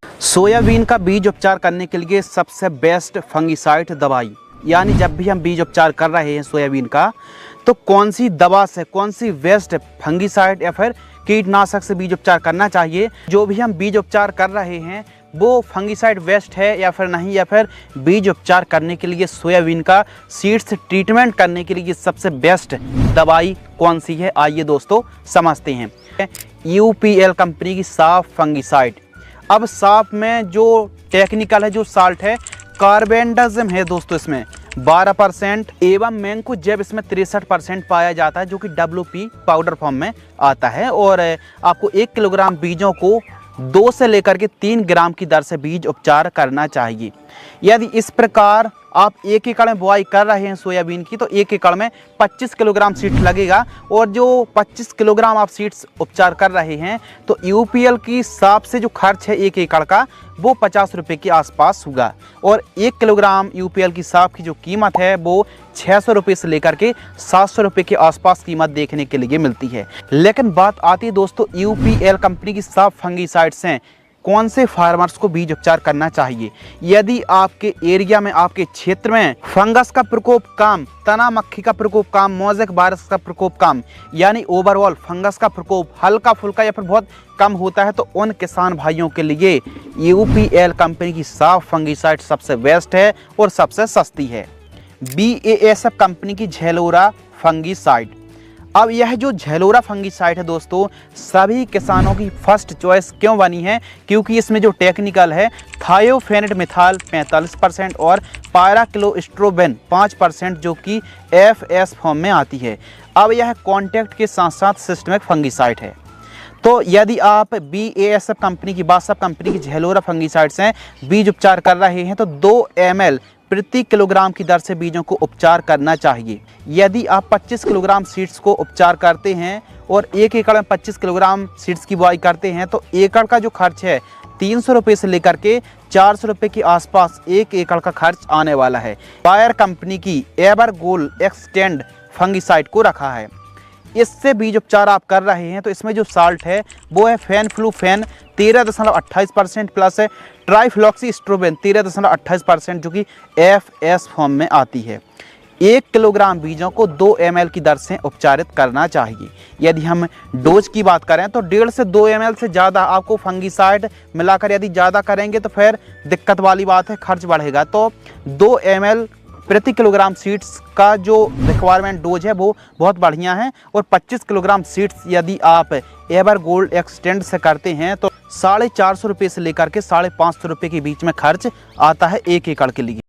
Soybean का बीज उपचार करने के लिए सबसे बेस्ट फंगिसाइड दवाई, यानी जब भी हम बीज उपचार कर रहे हैं सोयाबीन का, तो कौन सी दवा से, कौन सी बेस्ट फंगिसाइड या फिर कीटनाशक से बीज उपचार करना चाहिए। जो भी हम बीज उपचार कर रहे हैं वो फंगिसाइड बेस्ट है या फिर नहीं, या फिर बीज उपचार करने के लिए सोयाबीन का सीड्स ट्रीटमेंट करने के लिए सबसे बेस्ट दवाई कौन सी है, आइए दोस्तों समझते हैं। यूपीएल कंपनी की साफ फंगिसाइड। अब साफ में जो टेक्निकल है, जो साल्ट है, कार्बेंडाजिम है दोस्तों, इसमें 12% एवं मैंकोजेब इसमें 63% पाया जाता है, जो कि WP पाउडर फॉर्म में आता है। और आपको 1 किलोग्राम बीजों को 2 से लेकर के 3 ग्राम की दर से बीज उपचार करना चाहिए। यदि इस प्रकार आप 1 एकड़ में बुआई कर रहे हैं सोयाबीन की, तो 1 एकड़ में 25 किलोग्राम सीड्स लगेगा। और जो 25 किलोग्राम आप सीड्स उपचार कर रहे हैं, तो यूपीएल की साफ से जो खर्च है 1 एकड़ का, वो 50 रुपये के आसपास होगा। और 1 किलोग्राम यूपीएल की साफ की जो कीमत है वो 600 रुपये से लेकर के 700 रुपये के आसपास कीमत देखने के लिए मिलती है। लेकिन बात आती है दोस्तों यूपीएल कंपनी की साफ फंगिसाइड्स हैं, कौन से फार्मर्स को बीज उपचार करना चाहिए। यदि आपके एरिया में, आपके क्षेत्र में फंगस का प्रकोप कम, तना मक्खी का प्रकोप कम, मोज़ेक वायरस का प्रकोप कम, यानी ओवरऑल फंगस का प्रकोप हल्का फुल्का या फिर बहुत कम होता है, तो उन किसान भाइयों के लिए यूपीएल कंपनी की साफ फंगिसाइड सबसे बेस्ट है और सबसे सस्ती है। BASF कंपनी की झेलोरा फंगिसाइड। अब यह जो झेलोरा फंगिसाइड है दोस्तों, सभी किसानों की फर्स्ट चॉइस क्यों बनी है, क्योंकि इसमें जो टेक्निकल है, थायोफेनेट मिथाइल 45% और पायराक्लोस्ट्रोबिन 5%, जो कि FS फॉर्म में आती है। अब यह कॉन्टैक्ट के साथ साथ सिस्टमिक फंगिसाइड है। तो यदि आप BASF कंपनी की, बासफ कंपनी की झेलोरा फंगिसाइड से बीज उपचार कर रहे हैं, तो 2 ml प्रति किलोग्राम की दर से बीजों को उपचार करना चाहिए। यदि आप 25 किलोग्राम सीड्स को उपचार करते हैं और 1 एकड़ में 25 किलोग्राम सीड्स की बुआई करते हैं, तो एकड़ का जो खर्च है 300 रुपये से लेकर के 400 रुपये के आसपास 1 एकड़ का खर्च आने वाला है। बायर कंपनी की एवरगोल्ड एक्सटेंड फंगिसाइड को रखा है। इससे बीज उपचार आप कर रहे हैं, तो इसमें जो साल्ट है वो है फेनफ्लूफेन 13.28% प्लस है ट्राइफ्लॉक्सीस्ट्रोबिन 13.28%, जो कि FS फॉर्म में आती है। 1 किलोग्राम बीजों को 2 ml की दर से उपचारित करना चाहिए। यदि हम डोज की बात करें तो 1.5 से 2 ml से ज़्यादा आपको फंगिसाइड मिलाकर यदि ज़्यादा करेंगे तो फिर दिक्कत वाली बात है, खर्च बढ़ेगा। तो 2 ml प्रति किलोग्राम सीड्स का जो रिक्वायरमेंट डोज है वो बहुत बढ़िया है। और 25 किलोग्राम सीड्स यदि आप एवरगोल्ड एक्सटेंड से करते हैं, तो 450 रुपये से लेकर के 550 रुपये के बीच में खर्च आता है 1 एकड़ के लिए।